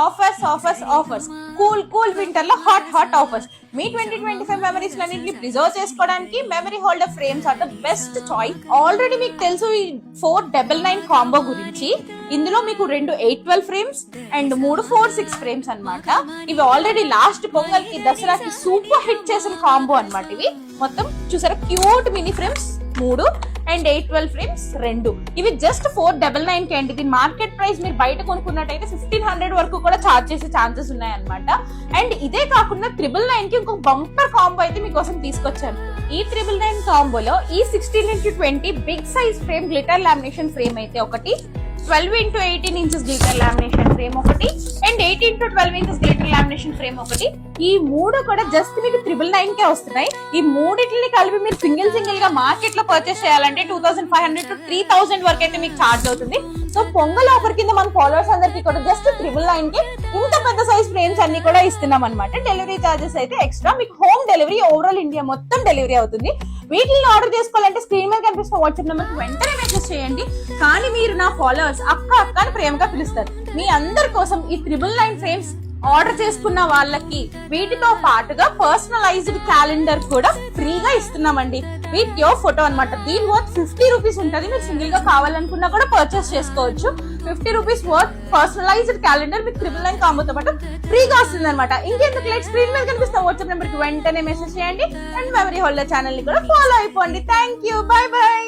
Offers cool winter లో hot offers. మీ 2025 memories అన్నింటినీ ప్రిజర్వ్ చేసుకోవడానికి memory holder frames are the best choice. Already మీకు తెలుసు ఈ 499 కాంబో గురించి. ఇందులో మీకు 2 812 ఫ్రేమ్స్ అండ్ 3 4-6 ఫ్రేమ్స్ అన్నమాట. ఇవి ఆల్రెడీ లాస్ట్ పొంగల్ కి దసరాకి సూపర్ హిట్ చేసిన కాంబో అన్నమాట. ఇవి మొత్తం చూసారా, cute mini frames 3 and 812 frames 2. ఇవి జస్ట్ 499 కి అండి. దీని మార్కెట్ ప్రైస్ మీరు బయట కొనుక్కున్నట్టయితే 1500 వరకు కూడా చార్జ్ చేసే ఛాన్సెస్ ఉన్నాయన్నమాట. అండ్ ఇదే కాకుండా 999 కి ఇంకొక బంపర్ కాంబో అయితే మీకోసం తీసుకొచ్చాను. ఈ 999 కాంబోలో ఈ 16x20 big size frame glitter lamination frame అయితే ఒకటి, 12x18 inches glitter lamination frame ఒకటి and 18x12 inches glitter lamination frame ఒకటి. ఈ 3 కూడా జస్ట్ మీకు 999 కే వస్తున్నాయి. ఈ మూడింటిని కలిపి మీరు సింగిల్ గా మార్కెట్ లో పర్చేస్ చేయాలంటే 2500 to 3000 వరకు అయితే మీకు ఛార్జ్ అవుతుంది. సో పొంగల్ ఆఫర్ కింద మన ఫాలోవర్స్ అందరికి కూడా జస్ట్ 999 కి ఇంత పెద్ద సైజ్ ఫ్రేమ్స్ అన్ని కూడా ఇస్తున్నాం అనమాట. డెలివరీ చార్జెస్ అయితే ఎక్స్ట్రా. మీకు హోమ్ డెలివరీ ఓవరాల్ ఇండియా మొత్తం డెలివరీ అవుతుంది. వీటిని ఆర్డర్ చేసుకోవాలంటే స్క్రీన్ మీద కనిపిస్తున్న వాట్సాప్ నెంబర్ కి వెంటనే మెసేజ్ చేయండి. కానీ మీరు నా ఫాలోవర్స్ అక్క అని ప్రేమగా పిలుస్తారు. మీ అందరి కోసం ఈ 999 ఫ్రేమ్స్ ఆర్డర్ చేసుకున్న వాళ్ళకి వీటితో పాటుగా పర్సనలైజ్డ్ క్యాలెండర్ కూడా ఫ్రీగా ఇస్తున్నామండి విత్ యువర్ ఫోటో అనమాట. దీని వర్త్ 50 రూపీస్ ఉంటుంది. మీరు సింగిల్ గా కావాలనుకున్నా కూడా పర్చేస్ చేసుకోవచ్చు. 50 రూపీస్ వర్త్ పర్సనలైజ్డ్ క్యాలెండర్ మీకు 999 కాంబోతో పాటు ఫ్రీగా వస్తుంది అనమాట. ఇంకెందుకు లేట్, స్క్రీన్ మీద కనిపిస్తున్న వాట్సాప్ నెంబర్ కి వెంటనే మెసేజ్ చేయండి అండ్ మెమరీ హోల్డర్ ఛానల్ ని కూడా ఫాలో అయిపోండి. Thank you, by by.